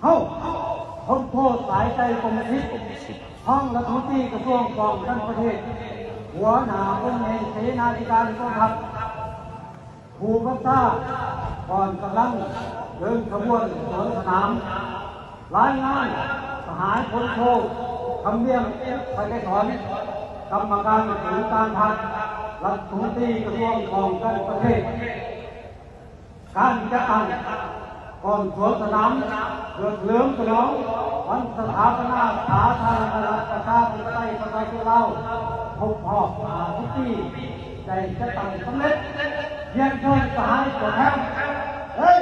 เฮาคนโทษสายใจกรมศิษย์ห้องรัฐมนตรีกระทรวงป้องกันประเทศหัวหน้าองค์เสนาธิการกองทัพผู้บัญชาก่อนกำลังเดินขบวนสวนสนามรายงานสหายพลโทคำเบี้ยงไปได้ถอนกรรมการถึงการพัฒน์รัฐมนตรีกระทรวงป้องกันประเทศการจัดตั้งก่อนสวนสนามเกิดเลื่อมฉลองวันสถาปนาสาธารณรัฐประชาธิปไตยประชาชนลาวครบรอบ50 ปีได้จัดตั้งสำเร็จเยี่ยมชมสหายตัวแทนเฮ้ย